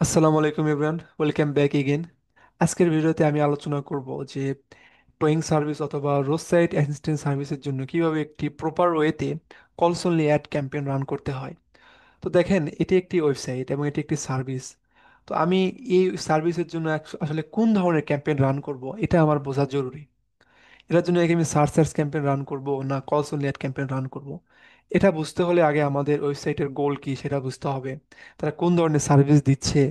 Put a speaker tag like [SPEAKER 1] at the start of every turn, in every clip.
[SPEAKER 1] আসসালামু আলাইকুম everyone, welcome back again. আজকের ভিডিওতে আমি আলোচনা করব যে টোয়িং সার্ভিস অথবা রোড সাইড অ্যাসিস্ট্যান্ট সার্ভিসের জন্য কিভাবে একটি প্রপার ওয়েতে কলস অনলি অ্যাড ক্যাম্পেইন রান করতে হয়। তো দেখেন, এটি একটি ওয়েবসাইট এবং এটি একটি সার্ভিস। তো আমি এই সার্ভিসের জন্য আসলে কোন ধরনের ক্যাম্পেইন রান করব এটা আমার বোঝা জরুরি। এটার জন্য কি আমি সার্চ ক্যাম্পেইন রান করব না কলস অনলি অ্যাড ক্যাম্পেইন রান করব, এটা বুঝতে হলে আগে আমাদের ওয়েবসাইটের গোল কি সেটা বুঝতে হবে। তারা কোন ধরনের সার্ভিস দিচ্ছে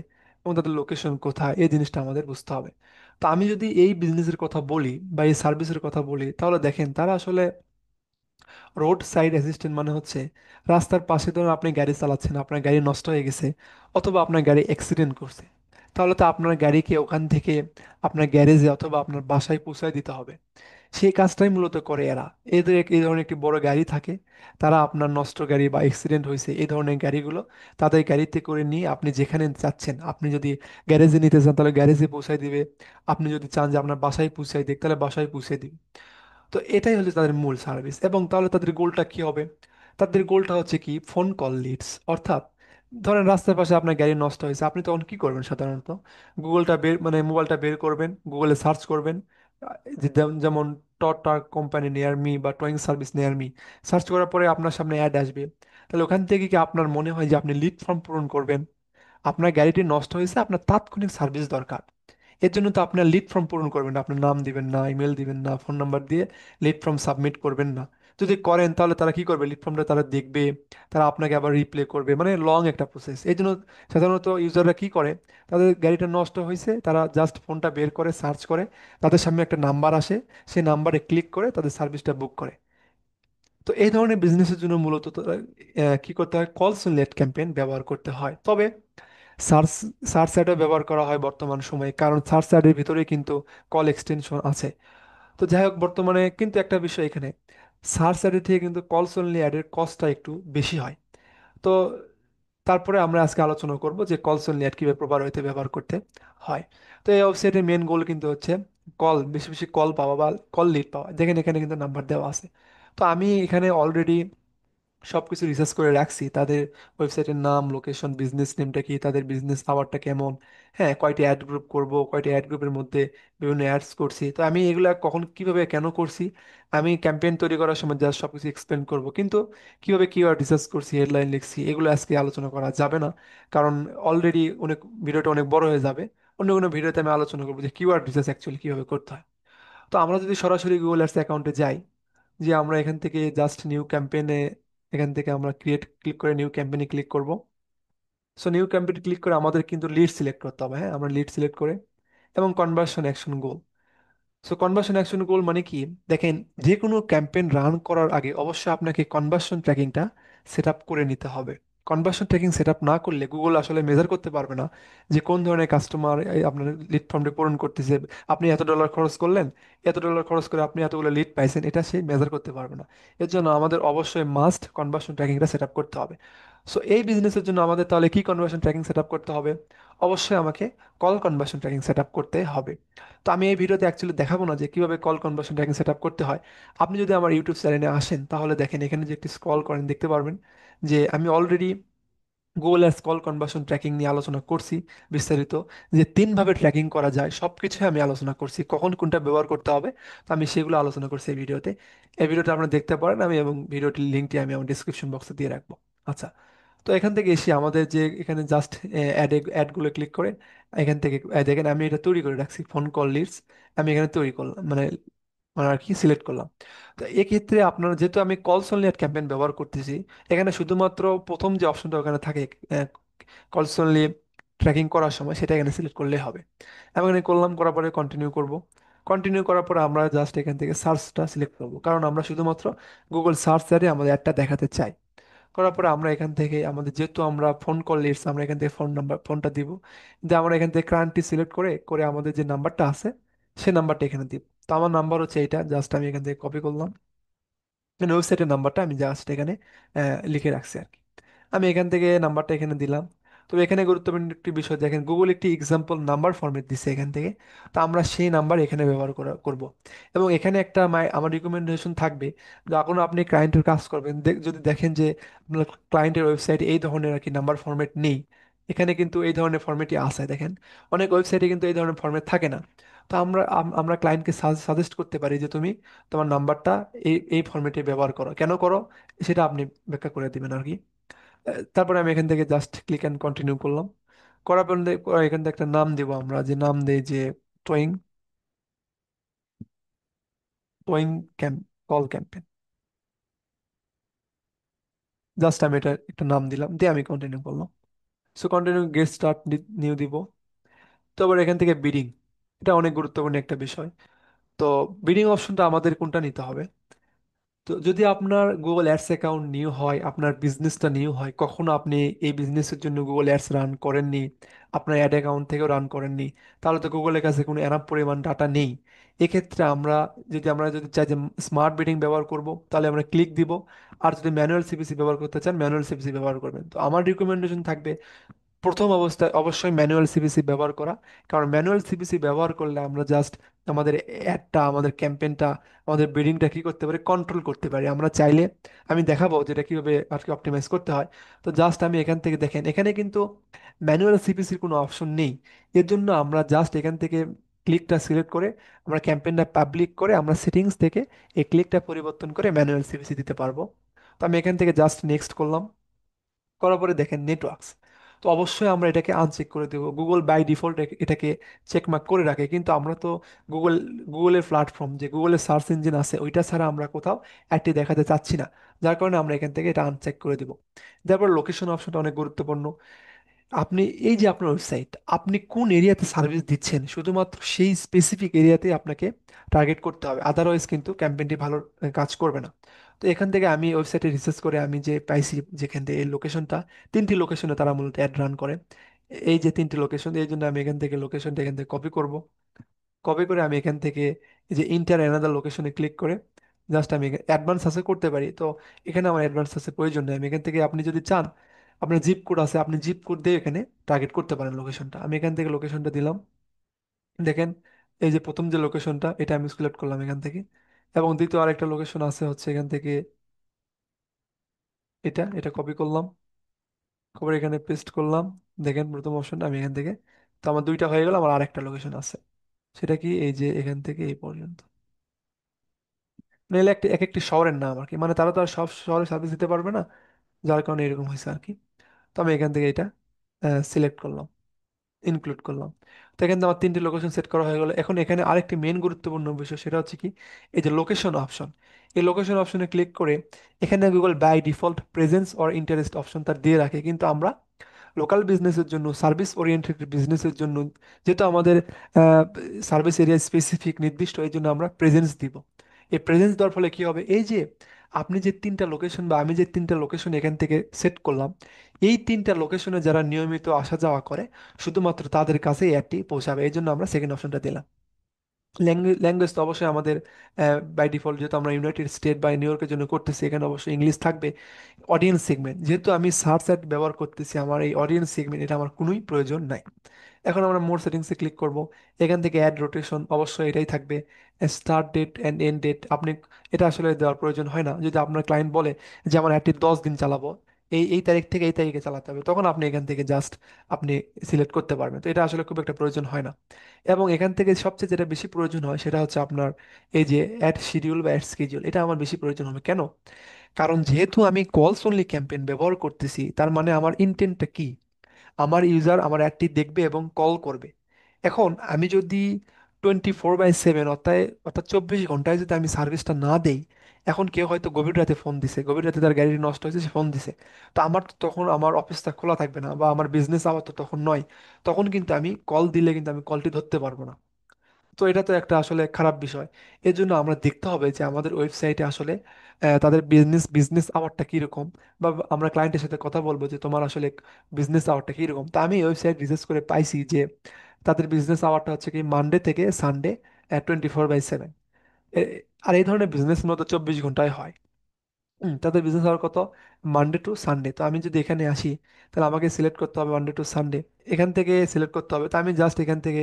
[SPEAKER 1] এবং তাদের লোকেশন কোথায়, এই জিনিসটা আমাদের বুঝতে হবে। তো আমি যদি এই বিজনেসের কথা বলি বা এই সার্ভিসের কথা বলি, তাহলে দেখেন তারা আসলে রোড সাইড অ্যাসিস্ট্যান্ট মানে হচ্ছে রাস্তার পাশে ধরুন আপনি গাড়ি চালাচ্ছেন, আপনার গাড়ি নষ্ট হয়ে গেছে অথবা আপনার গাড়ি অ্যাক্সিডেন্ট করছে, তাহলে তো আপনার গাড়িকে ওখান থেকে আপনার গ্যারেজে অথবা আপনার বাসায় পৌঁছায় দিতে হবে। সেই কাজটাই মূলত করে এরা। এদের এই ধরনের একটি বড় গাড়ি থাকে, তারা আপনার নষ্ট গাড়ি বা অ্যাক্সিডেন্ট হয়েছে এই ধরনের গাড়িগুলো তাদের গাড়িতে করে নিয়ে আপনি যেখানে যাচ্ছেন, আপনি যদি গ্যারেজে নিতে চান তাহলে গ্যারেজে পৌঁছায় দিবে, আপনি যদি চান যে আপনার বাসায় পৌঁছায় দিক তাহলে বাসায় পৌঁছে দিবে। তো এটাই হচ্ছে তাদের মূল সার্ভিস। এবং তাহলে তাদের গোলটা কি হবে? তাদের গোলটা হচ্ছে কি, ফোন কল লিডস। অর্থাৎ ধরেন রাস্তার পাশে আপনার গাড়ি নষ্ট হয়েছে, আপনি তখন কি করবেন সাধারণত? গুগলটা বের মানে মোবাইলটা বের করবেন, গুগলে সার্চ করবেন, যেমন টটা কোম্পানি নিয়ার মি বা টোয়িং সার্ভিস নিয়ার মি। সার্চ করার পরে আপনার সামনে অ্যাড আসবে। তাহলে ওখান থেকে কি আপনার মনে হয় যে আপনি লিড ফর্ম পূরণ করবেন? আপনার গাড়িটি নষ্ট হয়েছে, আপনার তাৎক্ষণিক সার্ভিস দরকার। এর জন্য তো আপনার লিড ফর্ম পূরণ করবেন না, আপনার নাম দিবেন না, ইমেল দিবেন না, ফোন নাম্বার দিয়ে লিড ফর্ম সাবমিট করবেন না। যদি করেন তাহলে তারা কি করবে, লিড ফর্মটা তারা দেখবে, তারা আপনাকে আবার রিপ্লে করবে, মানে লং একটা প্রসেস। এই জন্য সাধারণত ইউজাররা কি করে, তাদের গাড়িটা নষ্ট হয়েছে, তারা জাস্ট ফোনটা বের করে সার্চ করে, তাদের সামনে একটা নাম্বার আসে, সেই নাম্বারে ক্লিক করে তাদের সার্ভিসটা বুক করে। তো এই ধরনের বিজনেসের জন্য মূলত কি করতে হয়, কলস লেট ক্যাম্পেইন ব্যবহার করতে হয়। তবে সার্চ সার্চ অ্যাডও ব্যবহার করা হয় বর্তমান সময়ে, কারণ সার্চ অ্যাডের ভিতরে কিন্তু কল এক্সটেনশন আছে। তো যাই হোক, বর্তমানে কিন্তু একটা বিষয় এখানে, সার্চ অ্যাডের থেকে কিন্তু কলস অনলি অ্যাডের কস্টটা একটু বেশি হয়। তো তারপরে আমরা আজকে আলোচনা করব যে কলস অনলি অ্যাড কীভাবে প্রপার ওয়েতে ব্যবহার করতে হয়। তো এই ওয়েবসাইটের মেন গোল কিন্তু হচ্ছে বেশি বেশি কল পাওয়া বা কল লিড পাওয়া। দেখেন এখানে কিন্তু নাম্বার দেওয়া আছে। তো আমি এখানে অলরেডি সবকিছু রিসার্চ করে রাখছি, তাদের ওয়েবসাইটের নাম, লোকেশন, বিজনেস নেমটা কি, তাদের বিজনেস আওয়ারটা কেমন, হ্যাঁ কয়টি অ্যাড গ্রুপ করব, কয়টি অ্যাড গ্রুপের মধ্যে বিভিন্ন অ্যাডস করছি। তো আমি এগুলা কখন কিভাবে কেন করছি, আমি ক্যাম্পেইন তৈরি করার সময় জাস্ট সবকিছু এক্সপ্লেন করব, কিন্তু কিভাবে কিওয়ার্ড রিসার্চ করছি, হেডলাইন লিখছি, এগুলো আজকে আলোচনা করা যাবে না। কারণ অলরেডি ভিডিওটা অনেক বড় হয়ে যাবে। অন্য কোনো ভিডিওতে আমি আলোচনা করবো যে কিওয়ার্ড রিসার্চ অ্যাকচুয়ালি কিভাবে করতে হয়। তো আমরা যদি সরাসরি গুগল অ্যাডস অ্যাকাউন্টে যাই, যে আমরা এখান থেকে জাস্ট নিউ ক্যাম্পেইনে, এখান থেকে আমরা ক্লিক করে নিউ ক্যাম্পেইনে ক্লিক করব। সো নিউ ক্যাম্পেইন ক্লিক করে আমাদের কিন্তু লিড সিলেক্ট করতে হবে। হ্যাঁ, আমরা লিড সিলেক্ট করে এবং কনভার্সন অ্যাকশন গোল। সো কনভার্সন অ্যাকশন গোল মানে কি, দেখেন, যে কোনো ক্যাম্পেইন রান করার আগে অবশ্যই আপনাকে কনভার্সন ট্র্যাকিংটা সেট আপ করে নিতে হবে। কনভার্সন ট্র্যাকিং সেট আপ না করলে গুগল আসলে মেজার করতে পারবে না যে কোন ধরনের কাস্টমার আপনার লিড ফর্মটি পূরণ করতেছে। আপনি $এত খরচ করলেন, $এত খরচ করে আপনি এতগুলো লিড পাইছেন, এটা সে মেজার করতে পারবে না। এর জন্য আমাদের অবশ্যই মাস্ট কনভার্সন ট্র্যাকিংটা সেট আপ করতে হবে। সো এই বিজনেসের জন্য আমাদের তাহলে কি কনভার্সন ট্র্যাকিং সেট আপ করতে হবে? অবশ্যই আমাকে call conversion tracking set up করতে হবে। তো আমি এই ভিডিওতে অ্যাকচুয়ালি দেখাবো না যে কিভাবে call conversion tracking set up করতে হয়। আপনি যদি আমার ইউটিউব চ্যানেলে আসেন তাহলে দেখেন এখানে যে একটি স্ক্রল করেন দেখতে পারবেন যে আমি already Google ads call conversion tracking নিয়ে আলোচনা করছি বিস্তারিত, যে তিনভাবে ট্র্যাকিং করা যায় সব কিছু আমি আলোচনা করছি, কখন কোনটা ব্যবহার করতে হবে। তো আমি সেগুলো আলোচনা করছি এই ভিডিওতে। এই ভিডিওটা আপনারা দেখতে পারেন, আমি এবং ভিডিওটির লিঙ্কটি আমি আমার ডিসক্রিপশন বক্সে দিয়ে রাখবো। আচ্ছা, তো এখান থেকে এসে আমাদের যে এখানে জাস্ট অ্যাডগুলো ক্লিক করে এখান থেকে দেখেন আমি এটা তৈরি করে রাখছি, ফোন কল লিডস। আমি এখানে তৈরি করলাম, মানে মানে আর কি সিলেক্ট করলাম। তো এক্ষেত্রে আপনার যেহেতু আমি কলস অনলি অ্যাড ক্যাম্পেইন ব্যবহার করতেছি, এখানে শুধুমাত্র প্রথম যে অপশনটা ওখানে থাকে কলস অনলি ট্র্যাকিং করার সময়, সেটা এখানে সিলেক্ট করলেই হবে। আমি এখানে করলাম, করার পরে কন্টিনিউ করব। কন্টিনিউ করার পরে আমরা জাস্ট এখান থেকে সার্চটা সিলেক্ট করব, কারণ আমরা শুধুমাত্র গুগল সার্চ দ্বারে আমাদের অ্যাডটা দেখাতে চাই। করার পরে আমরা এখান থেকে আমাদের যেহেতু আমরা ফোন কল লিডস, আমরা এখান থেকে ফোনটা দিব। দিয়ে আমরা এখান থেকে ক্রান্তি সিলেক্ট করে করে আমাদের যে নাম্বারটা আছে সেই নাম্বারটা এখানে দিব। তো আমার নাম্বার হচ্ছে এইটা, জাস্ট আমি এখান থেকে কপি করলাম, মানে ওয়েবসাইটের নাম্বারটা আমি জাস্ট এখানে লিখে রাখছি আর কি। আমি এখান থেকে নাম্বারটা এখানে দিলাম। তবে এখানে গুরুত্বপূর্ণ একটি বিষয় দেখেন, গুগল একটি এক্সাম্পল নাম্বার ফরম্যাট দিচ্ছে এখান থেকে। তো আমরা সেই নাম্বার এখানে ব্যবহার করব। এবং এখানে একটা আমার রিকমেন্ডেশন থাকবে, যখন আপনি ক্লায়েন্টের কাজ করবেন, যদি দেখেন যে আপনার ক্লায়েন্টের ওয়েবসাইটে এই ধরনের আর কি নাম্বার ফরম্যাট নেই, এখানে কিন্তু এই ধরনের ফর্মেটই আছে দেখেন। অনেক ওয়েবসাইটে কিন্তু এই ধরনের ফর্মেট থাকে না। তো আমরা ক্লায়েন্টকে সাজেস্ট করতে পারি যে তুমি তোমার নাম্বারটা এই এই ফর্মেটে ব্যবহার করো, কেন করো সেটা আপনি ব্যাখ্যা করে দিবেন আর কি। তারপরে আমি এখান থেকে জাস্ট ক্লিক অ্যান্ড কন্টিনিউ করলাম। করার পর এখান থেকে একটা নাম দিব, আমরা যে নাম দেই যে টোয়িং টোয়িং ক্যাম্প কল ক্যাম্পেন। জাস্ট আমি এটা একটা নাম দিলাম, দিয়ে আমি কন্টিনিউ করলাম। So continue get start new দিব। তো আবার এখান থেকে বিডিং, এটা অনেক গুরুত্বপূর্ণ একটা বিষয়। তো বিডিং অপশনটা আমাদের কোনটা নিতে হবে? তো যদি আপনার গুগল অ্যাডস অ্যাকাউন্ট নিউ হয়, আপনার বিজনেসটা নিউ হয়, কখনো আপনি এই বিজনেসের জন্য গুগল অ্যাডস রান করেননি, আপনার অ্যাড অ্যাকাউন্ট থেকেও রান করেননি, তাহলে তো গুগলের কাছে কোনো এনাফ পরিমাণ ডাটা নেই। এক্ষেত্রে আমরা যদি চাই যে স্মার্ট বিডিং ব্যবহার করব, তাহলে আমরা ক্লিক দিব। আর যদি ম্যানুয়াল সিপিসি ব্যবহার করতে চান, ম্যানুয়াল সিপিসি ব্যবহার করবেন। তো আমার রিকমেন্ডেশন থাকবে প্রথম অবস্থায় অবশ্যই ম্যানুয়াল সিপিসি ব্যবহার করা। কারণ ম্যানুয়াল সিপিসি ব্যবহার করলে আমরা জাস্ট আমাদের অ্যাডটা, আমাদের ক্যাম্পেইনটা, আমাদের বিডিংটা কি করতে পারি, কন্ট্রোল করতে পারি আমরা চাইলে। আমি দেখাবো যেটা কিভাবে আর কি অপটিমাইজ করতে হয়। তো জাস্ট আমি এখান থেকে দেখেন, এখানে কিন্তু ম্যানুয়াল সিপিসির কোনো অপশন নেই। এর জন্য আমরা জাস্ট এখান থেকে ক্লিকটা সিলেক্ট করে, আমরা ক্যাম্পেইনটা পাবলিক করে, আমরা সেটিংস থেকে এই ক্লিকটা পরিবর্তন করে ম্যানুয়াল সিপিসি দিতে পারবো। তো আমি এখান থেকে জাস্ট নেক্সট করলাম। করার পরে দেখেন নেটওয়ার্কস। তো অবশ্যই আমরা এটাকে আনচেক করে দেবো। গুগল বাই ডিফল্ট এটাকে চেকমার্ক করে রাখে, কিন্তু আমরা তো গুগল গুগলের প্ল্যাটফর্ম, যে গুগলের সার্চ ইঞ্জিন আছে ওইটা ছাড়া আমরা কোথাও অ্যাডটি দেখাতে চাচ্ছি না। যার কারণে আমরা এখান থেকে এটা আনচেক করে দেবো। তারপর লোকেশন অপশনটা অনেক গুরুত্বপূর্ণ। আপনি এই যে আপনার ওয়েবসাইট, আপনি কোন এরিয়াতে সার্ভিস দিচ্ছেন, শুধুমাত্র সেই স্পেসিফিক এরিয়াতে আপনাকে টার্গেট করতে হবে, আদারওয়াইজ কিন্তু ক্যাম্পেইনটি ভালো কাজ করবে না। তো এখান থেকে আমি ওয়েবসাইটে রিসার্চ করে আমি যে পাইছি, যেখান থেকে এই লোকেশনটা, তিনটি লোকেশনে তারা মূলত অ্যাড রান করে। এই যে তিনটি লোকেশন, এই জন্য আমি এখান থেকে লোকেশনটা এখান থেকে কপি করব। কপি করে আমি এখান থেকে এই যে ইন্টার অ্যানাদার লোকেশনে ক্লিক করে জাস্ট আমি অ্যাডভান্স আছে করতে পারি। তো এখানে আমার অ্যাডভান্স আছে প্রয়োজন নেই। আমি এখান থেকে, আপনি যদি চান, আপনার জিপ কোড আছে, আপনি জিপ কোড দিয়ে এখানে টার্গেট করতে পারেন লোকেশনটা। আমি এখান থেকে লোকেশনটা দিলাম। দেখেন, এই যে প্রথম যে লোকেশনটা, এটা আমি সিলেক্ট করলাম এখান থেকে। এবং দ্বিতীয় আরেকটা লোকেশন আছে হচ্ছে এখান থেকে, এটা কপি করলাম, কপি এখানে পেস্ট করলাম। দেখেন প্রথম অপশনটা আমি এখান থেকে, তো আমার দুইটা হয়ে গেল। আমার আরেকটা লোকেশন আছে, সেটা কি এই যে এখান থেকে এই পর্যন্ত। নাহলে এক একটি শহরের নাম আর কি, মানে তারা তো আর সব শহরে সার্ভিস দিতে পারবে না, যার কারণে এরকম হয়েছে আর কি। তো আমি এখান থেকে এটা সিলেক্ট করলাম, ইনক্লুড করলাম। তো এখানে আমার তিনটি লোকেশন সেট করা হয়ে গেলো। এখন এখানে আরেকটি মেন গুরুত্বপূর্ণ বিষয়, সেটা হচ্ছে কি, এই যে লোকেশন অপশন। এই লোকেশন অপশনে ক্লিক করে এখানে Google by default presence or interest option তার দিয়ে রাখে, কিন্তু আমরা লোকাল বিজনেসের জন্য, সার্ভিস ওরিয়েন্টেড বিজনেসের জন্য, যেহেতু আমাদের সার্ভিস এরিয়া স্পেসিফিক নির্দিষ্ট, এই জন্য আমরা প্রেজেন্স দিব। এই প্রেজেন্স দেওয়ার ফলে কি হবে, এই যে আপনি যে তিনটা লোকেশন বা আমি যে তিনটা লোকেশন এখান থেকে সেট করলাম, এই তিনটা লোকেশনে যারা নিয়মিত আসা যাওয়া করে, শুধুমাত্র তাদের কাছে অ্যাডটি পৌঁছাবে। এই জন্য আমরা সেকেন্ড অপশনটা দিলাম। ল্যাঙ্গুয়েজ ল্যাঙ্গুয়েজ তো অবশ্যই আমাদের বাই ডিফল্ট, যেহেতু আমরা ইউনাইটেড স্টেট বা নিউ ইয়র্কের জন্য করতেছি, এখানে অবশ্যই ইংলিশ থাকবে। অডিয়েন্স সেগমেন্ট, যেহেতু আমি সার্চ অ্যাড ব্যবহার করতেছি, আমার এই অডিয়েন্স সেগমেন্ট এটা আমার কোনোই প্রয়োজন নাই। এখন আমরা মোর সেটিংসে ক্লিক করব। এখান থেকে অ্যাড রোটেশন অবশ্যই এটাই থাকবে। Start date and end date আপনি, এটা আসলে দেওয়ার প্রয়োজন হয় না। যদি আপনার ক্লায়েন্ট বলে যে আমার অ্যাডটি 10 দিন চালাবো, এই এই তারিখ থেকে এই তারিখে চালাতে হবে, তখন আপনি এখান থেকে জাস্ট আপনি সিলেক্ট করতে পারবেন। তো এটা আসলে খুব একটা প্রয়োজন হয় না। এবং এখান থেকে সবচেয়ে যেটা বেশি প্রয়োজন হয় সেটা হচ্ছে আপনার এই যে অ্যাড শিডিউল বা অ্যাড স্কেডিউল, এটা আমার বেশি প্রয়োজন হবে। কেন? কারণ যেহেতু আমি কলস অনলি ক্যাম্পেইন ব্যবহার করতেছি, তার মানে আমার ইন্টেন্টটা কি, আমার ইউজার আমার অ্যাডটি দেখবে এবং কল করবে। এখন আমি যদি 24/7, অর্থাৎ 24 ঘন্টায় যদি আমি সার্ভিসটা না দেই, এখন কেউ হয়তো গভীর রাতে ফোন দিছে, গভীর রাতে তার গাড়ি নষ্ট হয়েছে, সে ফোন দিছে, তো আমার তো তখন আমার অফিসটা খোলা থাকবে না, বা আমার বিজনেস আবার তো তখন নয়। তখন কিন্তু আমি কল দিলে কিন্তু আমি কলটি ধরতে পারবো না। তো এটা তো একটা আসলে খারাপ বিষয়। এর জন্য আমরা দেখতে হবে যে আমাদের ওয়েবসাইটে আসলে তাদের বিজনেস আওয়ারটা কীরকম, বা আমরা ক্লায়েন্টের সাথে কথা বলবো যে তোমার আসলে বিজনেস আওয়ারটা কীরকম। তা আমি ওয়েবসাইট রিসার্চ করে পাইছি যে তাদের বিজনেস আওয়ারটা হচ্ছে কি মানডে থেকে সানডে 24/7। আর এই ধরনের বিজনেস মূলত 24 ঘন্টায় হয়। তাদের বিজনেস আওয়ার কত? Monday to Sunday. তো আমি যদি এখানে আসি, তাহলে আমাকে সিলেক্ট করতে হবে মানডে টু সানডে। এখান থেকে সিলেক্ট করতে হবে। তো আমি জাস্ট এখান থেকে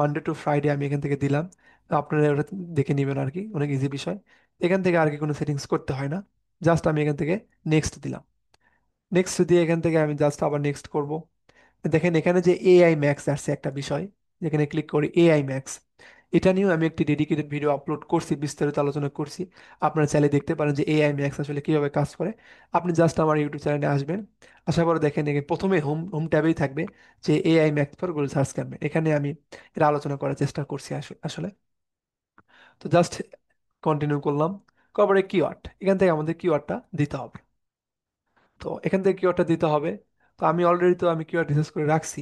[SPEAKER 1] মানডে টু ফ্রাইডে আমি এখান থেকে দিলাম। আপনারা ওটা দেখে নেবেন আর কি, অনেক ইজি বিষয়। এখান থেকে আর কি কোনো সেটিংস করতে হয় না। জাস্ট আমি এখান থেকে নেক্সট দিলাম। নেক্সট দিয়ে এখান থেকে আমি জাস্ট আবার নেক্সট করব। দেখেন এখানে যে এআই ম্যাক্স আসছে একটা বিষয়, যেখানে ক্লিক করি এআই ম্যাক্স, এটা নিয়েও আমি একটি ডেডিকেটেড ভিডিও আপলোড করছি, বিস্তারিত আলোচনা করছি। আপনারা চাইলে দেখতে পারেন যে এআই ম্যাক্স আসলে কিভাবে কাজ করে। আপনি জাস্ট আমার ইউটিউব চ্যানেলে আসবেন, আসার পরে দেখেন এখানে প্রথমে হোম হোম ট্যাবেই থাকবে যে AI max for Google search campaign, এখানে আমি এটা আলোচনা করার চেষ্টা করছি আসলে। তো জাস্ট কন্টিনিউ করলাম, তারপরে কিওয়ার্ড, এখান থেকে আমাদের কিওয়ার্ডটা দিতে হবে। তো এখান থেকে কিওয়ার্ডটা দিতে হবে। তো আমি অলরেডি তো আমি কিওয়ার্ড রিসার্চ করে রাখছি।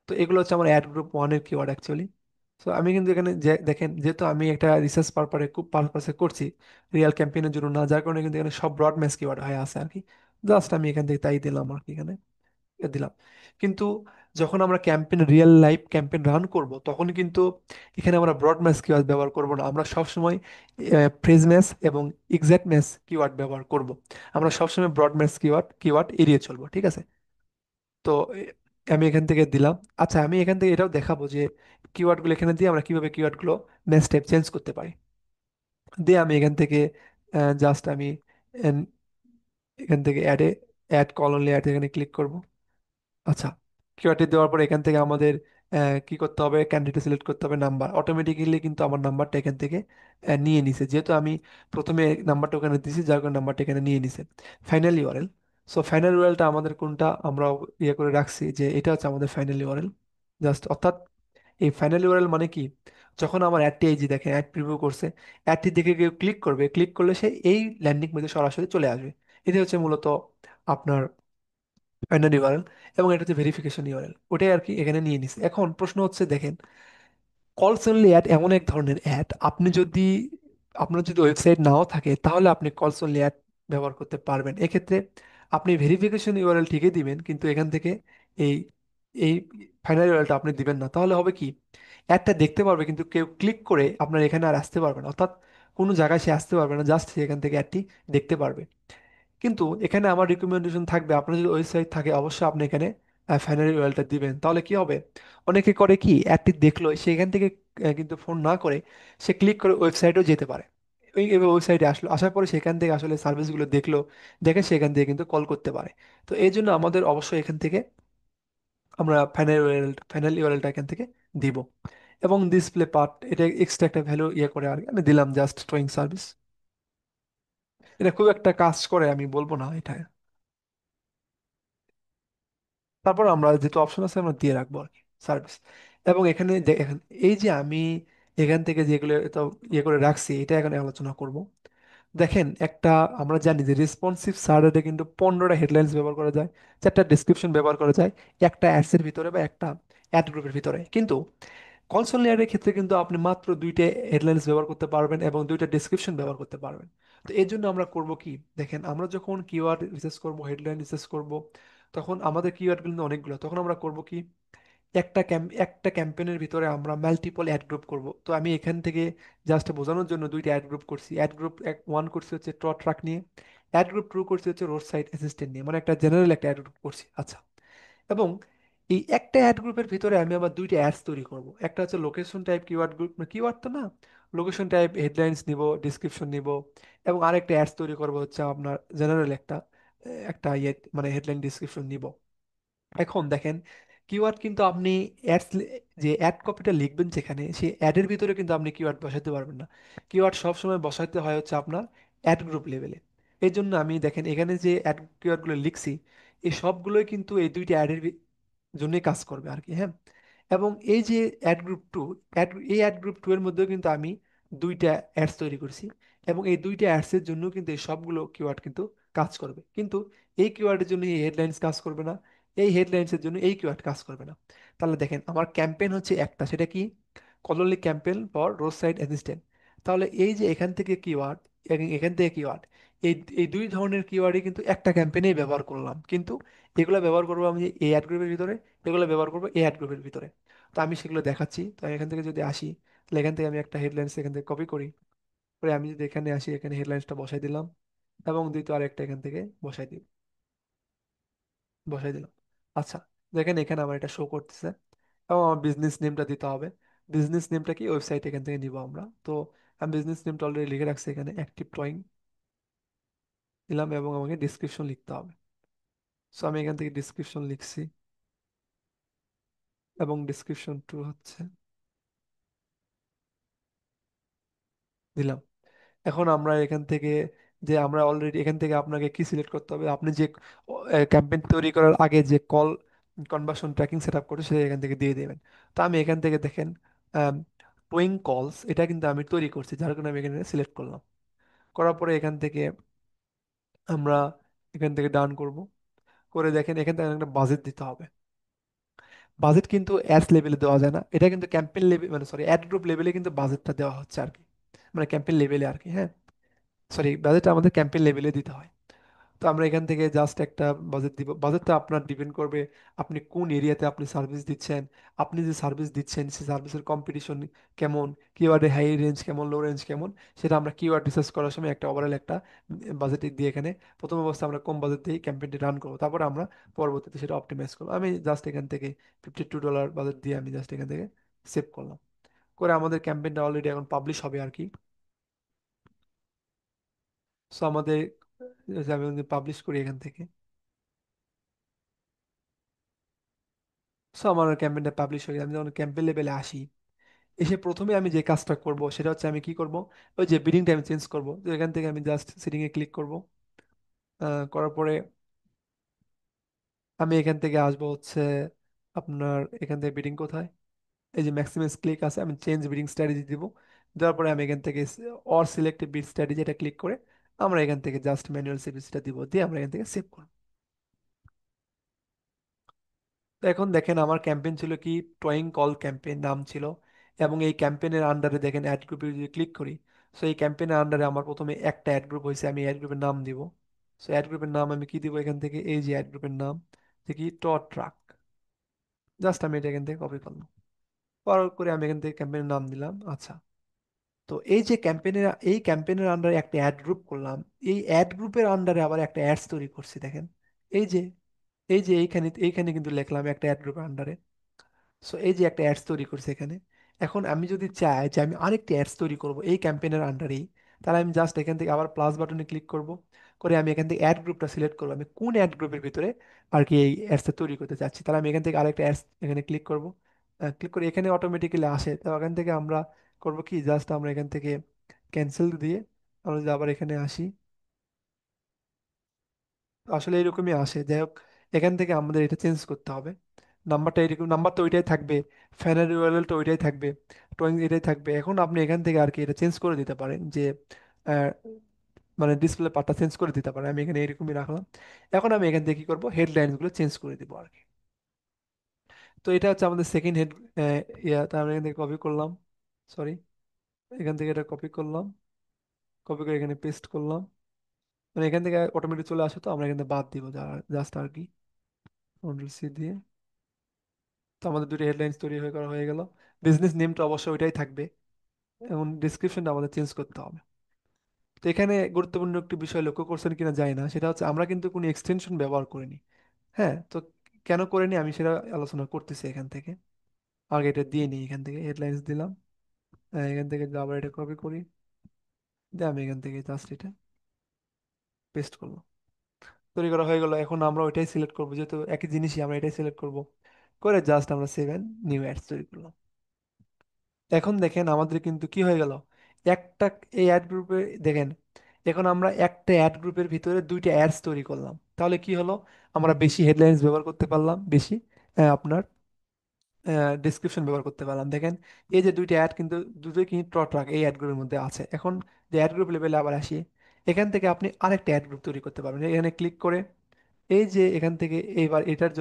[SPEAKER 1] তো এগুলো হচ্ছে আমার অ্যাড গ্রুপ ওয়ানের কিওয়ার্ড অ্যাকচুয়ালি। তো আমি কিন্তু এখানে যে দেখেন, যেহেতু আমি একটা রিসার্চ পারপাসে করছি, রিয়েল ক্যাম্পেইনের জন্য না, যার কারণে কিন্তু এখানে সব ব্রড ম্যাচ কিওয়ার্ড হয়ে আছে আর কি। জাস্ট আমি এখান থেকে তাই দিলাম আর কি, এখানে দিলাম। কিন্তু যখন আমরা campaign, real life campaign run করব, তখন কিন্তু এখানে আমরা ব্রড ম্যাচ কিওয়ার্ড ব্যবহার করব না, আমরা সবসময় ফ্রেজ ম্যাচ এবং এক্সাক্ট ম্যাচ কিওয়ার্ড ব্যবহার করব। আমরা সবসময় ব্রড ম্যাচ কিওয়ার্ড কিওয়ার্ড এড়িয়ে চলবো, ঠিক আছে? তো আমি এখান থেকে দিলাম। আচ্ছা, আমি এখান থেকে এটাও দেখাবো যে কিওয়ার্ডগুলো এখানে দিয়ে আমরা কিভাবে কিওয়ার্ডগুলো ম্যাচ টাইপ চেঞ্জ করতে পারি। দিয়ে আমি এখান থেকে জাস্ট আমি আহ, এখান থেকে অ্যাড কলন অ্যাড এখানে ক্লিক করব। আচ্ছা, কিওয়ার্ডটি দেওয়ার পর এখান থেকে আমাদের কি করতে হবে, ক্যান্ডিডেট সিলেক্ট করতে হবে, নাম্বার অটোমেটিক্যালি কিন্তু আমার নাম্বারটা এখান থেকে নিয়ে নিছে, যেহেতু আমি প্রথমে নাম্বারটা ওখানে দিয়েছি, যার কারণে নাম্বারটা এখানে নিয়ে নিছে। ফাইনাল ইউআরএল, সো ফাইনাল ইউআরএলটা আমাদের কোনটা আমরা ইয়ে করে রাখছি, যে এটা হচ্ছে আমাদের ফাইনাল ইউআরএল। জাস্ট অর্থাৎ এই ফাইনাল ইউআরএল মানে কি, যখন আমার অ্যাডটি, এই যে দেখেন অ্যাড প্রিভিউ করছে, অ্যাডটি দেখে কেউ ক্লিক করবে, ক্লিক করলে সে এই ল্যান্ডিং পেজে সরাসরি চলে আসবে। এটা হচ্ছে মূলত আপনার ফাইনাল ইউআরএল। এবং এটা হচ্ছে ভেরিফিকেশন ইউআরএল, ওটাই আর কি এখানে নিয়ে নিছে। এখন প্রশ্ন হচ্ছে দেখেন, কলস অনলি অ্যাড এমন এক ধরনের অ্যাড, আপনি যদি, আপনার যদি ওয়েবসাইট নাও থাকে, তাহলে আপনি কলস অনলি অ্যাড ব্যবহার করতে পারবেন। এক্ষেত্রে আপনি ভেরিফিকেশন ইউআরএল ঠিকই দিবেন, কিন্তু এখান থেকে এই এই ফাইনাল ইউআরএলটা আপনি দিবেন না। তাহলে হবে কি, অ্যাডটা দেখতে পারবে কিন্তু কেউ ক্লিক করে আপনার এখানে আর আসতে পারবে না, অর্থাৎ কোনো জায়গায় সে আসতে পারবে না, জাস্ট সে এখান থেকে অ্যাডটি দেখতে পারবে। কিন্তু এখানে আমার রিকমেন্ডেশন থাকবে, আপনার যদি ওয়েবসাইট থাকে অবশ্যই আপনি এখানে ফাইনারি ওয়েলটা দিবেন। তাহলে কি হবে, অনেকে করে কি, অ্যাডটি দেখলো সেখান থেকে কিন্তু ফোন না করে সে ক্লিক করে ওয়েবসাইটেও যেতে পারে। ওই ওয়েবসাইটে আসলো, আসার পরে সেখান থেকে আসলে সার্ভিসগুলো দেখলো, দেখে সেখান থেকে কিন্তু কল করতে পারে। তো এই জন্য আমাদের অবশ্যই এখান থেকে আমরা ফাইনাল ইউআরএলটা এখান থেকে দিব। এবং ডিসপ্লে পার্ট, এটা এক্সট্রা একটা ভ্যালু ইয়ে করে আর কি, আমি দিলাম জাস্ট টোয়িং সার্ভিস। এটা খুব একটা কাজ করে আমি বলবো না এটা। তারপর আমরা যেহেতু অপশন আছে আমরা দিয়ে রাখবো আর কি, সার্ভিস। এবং এখানে দেখেন, এই যে আমি এখান থেকে যেগুলো তো ইয়ে করে রাখছি, এটা এখানে আলোচনা করব। দেখেন একটা, আমরা জানি যে রেসপন্সিভ সার্ভেতে কিন্তু 15টা হেডলাইন্স ব্যবহার করা যায়, 4টা ডেসক্রিপশন ব্যবহার করা যায়, একটা অ্যাডসের ভিতরে বা একটা অ্যাড গ্রুপের ভিতরে। কিন্তু কনসোল লেয়ারের ক্ষেত্রে কিন্তু আপনি মাত্র 2টে হেডলাইন্স ব্যবহার করতে পারবেন এবং 2টা ডেসক্রিপশন ব্যবহার করতে পারবেন। তো এর জন্য আমরা করব কি, দেখেন আমরা যখন কিওয়ার্ড রিসার্চ করব, হেডলাইন রিসার্চ করব, তখন আমাদের কিওয়ার্ড কিন্তু অনেকগুলো, তখন আমরা করব কি, একটা ক্যাম্পেইনের ভিতরে আমরা মাল্টিপল অ্যাড গ্রুপ করব। তো আমি এখান থেকে জাস্ট বোঝানোর জন্য 2টা অ্যাড গ্রুপ করছি। অ্যাড গ্রুপ ওয়ান করছি হচ্ছে ট্রাক নিয়ে, অ্যাড গ্রুপ টু করছি হচ্ছে রোড সাইড অ্যাসিস্ট্যান্ট নিয়ে, মানে একটা জেনারেল একটা অ্যাড গ্রুপ করছি। আচ্ছা, এবং এই একটা অ্যাড গ্রুপের ভিতরে আমি আবার 2টা অ্যাডস তৈরি করব। একটা হচ্ছে location type keyword group, keyword তো না, লোকেশন টাইপ হেডলাইন্স নিব, ডিসক্রিপশন নিব, এবং আরেকটা অ্যাডস তৈরি করব হচ্ছে আপনার জেনারেল একটা একটা ইয়ে, মানে হেডলাইন ডিসক্রিপশন নিব। এখন দেখেন, কিওয়ার্ড কিন্তু আপনি অ্যাডস, যে অ্যাড কপিটা লিখবেন যেখানে, সেই অ্যাডের ভিতরে কিন্তু আপনি কিওয়ার্ড বসাতে পারবেন না। কিওয়ার্ড সবসময় বসাতে হয় হচ্ছে আপনার অ্যাড গ্রুপ লেভেলে। এই জন্য আমি দেখেন এখানে যে অ্যাড কিওয়ার্ডগুলো লিখছি, এই সবগুলোই কিন্তু এই 2টা অ্যাডের জন্যই কাজ করবে আর কি, হ্যাঁ। এবং এই যে অ্যাড গ্রুপ টু, এই অ্যাড গ্রুপ টু এর মধ্যেও কিন্তু আমি 2টা অ্যাডস তৈরি করছি, এবং এই 2টা অ্যাডসের জন্য কিন্তু এই সবগুলো কিওয়ার্ড কিন্তু কাজ করবে। কিন্তু এই কিওয়ার্ডের জন্য এই হেডলাইন্স কাজ করবে না, এই হেডলাইন্সের জন্য এই কিওয়ার্ড কাজ করবে না। তাহলে দেখেন আমার ক্যাম্পেইন হচ্ছে একটা, সেটা কি, colony campaign for road side assistant. তাহলে এই যে এখান থেকে কিওয়ার্ড এবং এখান থেকে কিওয়ার্ড, এই এই 2 ধরনের কিওয়ার্ডই কিন্তু একটা ক্যাম্পেইনেই ব্যবহার করলাম, কিন্তু এগুলো ব্যবহার করবো আমি এই অ্যাড গ্রুপের ভিতরে, এগুলো ব্যবহার করবো এই অ্যাড গ্রুপের ভিতরে। তো আমি সেগুলো দেখাচ্ছি। তো আমি এখান থেকে যদি আসি, তাহলে এখান থেকে আমি একটা হেডলাইন্স এখান থেকে কপি করি, করে আমি যদি এখানে আসি, এখানে হেডলাইন্সটা বসাই দিলাম, এবং দ্বিতীয় আরেকটা এখান থেকে বসাই দিলাম। আচ্ছা, দেখেন এখানে আমার এটা শো করতেছে, এবং আমার বিজনেস নেমটা দিতে হবে। বিজনেস নেমটা কি, ওয়েবসাইট এখান থেকে নিব আমরা। তো আমি বিজনেস নেমটা অলরেডি লিখে রাখছি এখানে, অ্যাক্টিভ ড্রয়িং দিলাম, এবং আমাকে ডিসক্রিপশন লিখতে হবে। সো আমি এখান থেকে ডিসক্রিপশন লিখছি। এবং ডিসক্রিপশন টু হচ্ছে দিলাম। এখন আমরা এখান থেকে, যে আমরা অলরেডি এখান থেকে আপনাকে কি সিলেক্ট করতে হবে, আপনি যে ক্যাম্পেইন তৈরি করার আগে যে call conversion tracking set up করে সেটা এখান থেকে দিয়ে দেবেন। তো আমি এখান থেকে দেখেন টোয়িং কলস, এটা কিন্তু আমি তৈরি করছি, যার কারণে আমি এখানে সিলেক্ট করলাম। করার পরে এখান থেকে আমরা এখান থেকে ডান করব। করে দেখেন এখান থেকে একটা বাজেট দিতে হবে। বাজেট কিন্তু অ্যাডস লেভেলে দেওয়া যায় না, এটা কিন্তু ক্যাম্পেইন লেভেল, মানে সরি, অ্যাড গ্রুপ লেভেলে কিন্তু বাজেটটা দেওয়া হচ্ছে আর কি, মানে ক্যাম্পেইন লেভেলে আর কি, হ্যাঁ। সরি, বাজেটটা আমাদের ক্যাম্পেইন লেভেলে দিতে হয়। তো আমরা এখান থেকে জাস্ট একটা বাজেট দিব। বাজেটটা আপনার ডিপেন্ড করবে আপনি কোন এরিয়াতে আপনি সার্ভিস দিচ্ছেন, আপনি যে সার্ভিস দিচ্ছেন সেই সার্ভিসের কম্পিটিশন কেমন, কিওয়ার্ডে হাই রেঞ্জ কেমন, লো রেঞ্জ কেমন, সেটা আমরা কিওয়ার্ড রিসার্চ করার সময় একটা ওভারঅল একটা বাজেট দিয়ে এখানে প্রথম অবস্থায় আমরা কম বাজেট দিয়ে ক্যাম্পেইনটি রান করবো, তারপরে আমরা পরবর্তীতে সেটা অপটিমাইজ করবো। আমি জাস্ট এখান থেকে $52 বাজেট দিয়ে আমি জাস্ট এখান থেকে সেভ করলাম। করে আমাদের ক্যাম্পেইনটা অলরেডি এখন পাবলিশ হবে আর কি। সো আমাদের, যে আমি পাবলিশ করি এখান থেকে, সো আমার ক্যাম্পেইনটা পাবলিশ হয়ে গেছে। আমি যখন ক্যাম্পেইন লেভেলে আসি, এসে প্রথমে আমি যে কাজটা করব সেটা হচ্ছে আমি কি করব, ওই যে বিডিংটা আমি চেঞ্জ করব। তো এখান থেকে আমি জাস্ট সেটিং এ ক্লিক করব। করার পরে আমি এখান থেকে আসবো হচ্ছে আপনার, এখান থেকে বিডিং কোথায়, এই যে ম্যাক্সিমাম ক্লিক আছে, আমি চেঞ্জ বিডিং স্ট্র্যাটেজি দিব। দেওয়ার পরে আমি এখান থেকে অর সিলেক্টেড বিড স্ট্র্যাটেজি এটা ক্লিক করে আমরা এখান থেকে জাস্ট ম্যানুয়াল সার্ভিসটা দিব, দিয়ে আমরা এখান থেকে সেভ করব। তো এখন দেখেন আমার ক্যাম্পেইন ছিল কি, টয়িং কল ক্যাম্পেইন নাম ছিল। এবং এই ক্যাম্পেইনের আন্ডারে দেখেন অ্যাড গ্রুপে যদি ক্লিক করি, সো এই ক্যাম্পেইনের আন্ডারে আমার প্রথমে একটা অ্যাড গ্রুপ হয়েছে, আমি অ্যাড গ্রুপের নাম দিব। সো অ্যাড গ্রুপের নাম আমি কি দিব এখান থেকে, এই যে অ্যাড গ্রুপের নাম, যে কি ট ট্রাক। জাস্ট আমি এটা এখান থেকে কপি করলাম, করার করে আমি এখান থেকে ক্যাম্পেইনের নাম দিলাম। আচ্ছা, তো এই যে ক্যাম্পেইনের আন্ডারে একটা অ্যাড গ্রুপ করলাম, এই অ্যাড গ্রুপের আন্ডারে আবার একটা অ্যাডস তৈরি করছি দেখেন। এই যে এইখানে এইখানে কিন্তু লিখলাম একটা অ্যাড গ্রুপের আন্ডারে। সো এই যে একটা অ্যাডস তৈরি করছে এখানে। এখন আমি যদি চাই যে আমি আরেকটি অ্যাডস তৈরি করব এই ক্যাম্পেইনের আন্ডারেই, তাহলে আমি জাস্ট এখান থেকে আবার প্লাস বাটনে ক্লিক করব। করে আমি এখান থেকে অ্যাড গ্রুপটা সিলেক্ট করবো, আমি কোন অ্যাড গ্রুপের ভিতরে আর কি এই অ্যাডসটা তৈরি করতে চাচ্ছি। তাহলে আমি এখান থেকে আরেকটা অ্যাডস এখানে ক্লিক করব। ক্লিক করে এখানে অটোমেটিক্যালি আসে, তো এখান থেকে আমরা করব কি, জাস্ট আমরা এখান থেকে ক্যান্সেল দিয়ে আমরা যদি আবার এখানে আসি, তো আসলে এরকমই আসে। যাই হোক, এখান থেকে আমাদের এটা চেঞ্জ করতে হবে। নাম্বারটা এরকম, নাম্বার তো ওইটাই থাকবে, ফ্যানের ইউআরএলটা ওইটাই থাকবে, টোয়েং এটাই থাকবে। এখন আপনি এখান থেকে আর কি এটা চেঞ্জ করে দিতে পারেন, যে আহ, মানে ডিসপ্লে পার্টটা চেঞ্জ করে দিতে পারেন। আমি এখানে এরকমই রাখলাম। এখন আমি এখান থেকে কি করবো, হেডলাইন্সগুলো চেঞ্জ করে দিব আর কি। তো এটা হচ্ছে আমাদের সেকেন্ড হেড ইয়া। তা আমি এখান থেকে কপি করলাম, সরি, এখান থেকে এটা কপি করলাম, কপি করে এখানে পেস্ট করলাম। মানে এখান থেকে অটোমেটিক চলে আসে, তো আমরা এখান থেকে বাদ দিব জাস্ট আর কি, কন্ট্রোল সি দিয়ে। তো আমাদের দুটো হেডলাইন্স তৈরি হয়ে করা হয়ে গেল। বিজনেস নেমটা অবশ্যই ওইটাই থাকবে, এবং ডিসক্রিপশনটা আমাদের চেঞ্জ করতে হবে। তো এখানে গুরুত্বপূর্ণ একটি বিষয় লক্ষ্য করছেন কিনা যায় না, সেটা হচ্ছে আমরা কিন্তু কোনো এক্সটেনশন ব্যবহার করিনি। হ্যাঁ, তো কেন করিনি আমি সেটা আলোচনা করতেছি এখান থেকে। আগে এটা দিয়ে নিই, এখান থেকে হেডলাইন্স দিলাম। এখান থেকে আবার এটা কপি করি, দিয়ে আমি এখান থেকে জাস্ট এটা পেস্ট করলাম। তৈরি করা হয়ে গেল। এখন আমরা ওইটাই সিলেক্ট করবো, যেহেতু একই জিনিসই আমরা এটাই সিলেক্ট করবো। করে জাস্ট আমরা সেভেন নিউ অ্যাডস তৈরি করলাম। এখন দেখেন আমাদের কিন্তু কি হয়ে গেল, একটা এই অ্যাড গ্রুপে দেখেন, এখন আমরা একটা অ্যাড গ্রুপের ভিতরে দুইটা অ্যাডস তৈরি করলাম। তাহলে কি হলো, আমরা বেশি হেডলাইন্স ব্যবহার করতে পারলাম, বেশি আপনার ডিসক্রিপশন ব্যবহার করতে পারলাম। দেখেন এই যে দুইটা অ্যাড কিন্তু দুটোই কিন্তু ট্রাক এই অ্যাড গ্রুপের মধ্যে আছে। এখন যে অ্যাড গ্রুপ লেভেলে আবার আসি, এখান থেকে আপনি আরেকটা অ্যাড গ্রুপ তৈরি করতে পারবেন। এখানে ক্লিক করে এই যে এখান থেকে এইবার এটার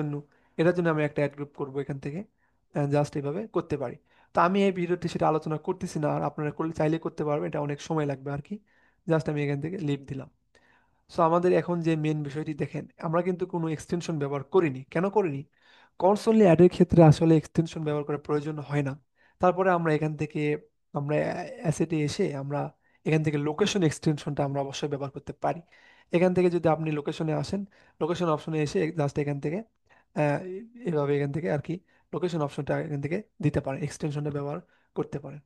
[SPEAKER 1] জন্য আমি একটা অ্যাড গ্রুপ করবো এখান থেকে, জাস্ট এইভাবে করতে পারি। তো আমি এই ভিডিওতে সেটা আলোচনা করতেছি না, আর আপনারা করলে চাইলে করতে পারবেন, এটা অনেক সময় লাগবে আর কি। জাস্ট আমি এখান থেকে লিভ দিলাম। সো আমাদের এখন যে মেন বিষয়টি দেখেন, আমরা কিন্তু কোনো এক্সটেনশন ব্যবহার করিনি। কেন করিনি, কনসোলি অ্যাডের ক্ষেত্রে আসলে এক্সটেনশন ব্যবহার করার প্রয়োজন হয় না। তারপরে আমরা এখান থেকে আমরা অ্যাসেটে এসে আমরা এখান থেকে লোকেশন এক্সটেনশনটা আমরা অবশ্যই ব্যবহার করতে পারি। এখান থেকে যদি আপনি লোকেশনে আসেন, লোকেশন অপশনে এসে জাস্ট এখান থেকে আহ, এভাবে এখান থেকে আর কি লোকেশন অপশনটা এখান থেকে দিতে পারেন, এক্সটেনশনটা ব্যবহার করতে পারেন।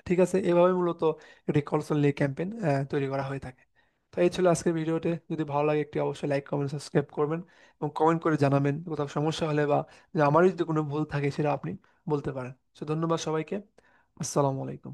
[SPEAKER 1] ঠিক আছে, এভাবে মূলত এটি কনসোল ক্যাম্পেইন তৈরি করা হয়ে থাকে। তো এই ছিল আজকের ভিডিওতে। যদি ভালো লাগে একটি অবশ্যই লাইক কমেন্ট সাবস্ক্রাইব করবেন এবং কমেন্ট করে জানাবেন কোথাও সমস্যা হলে বা যে আমারই যদি কোনো ভুল থাকে সেটা আপনি বলতে পারেন। তো ধন্যবাদ সবাইকে। আসসালামু আলাইকুম।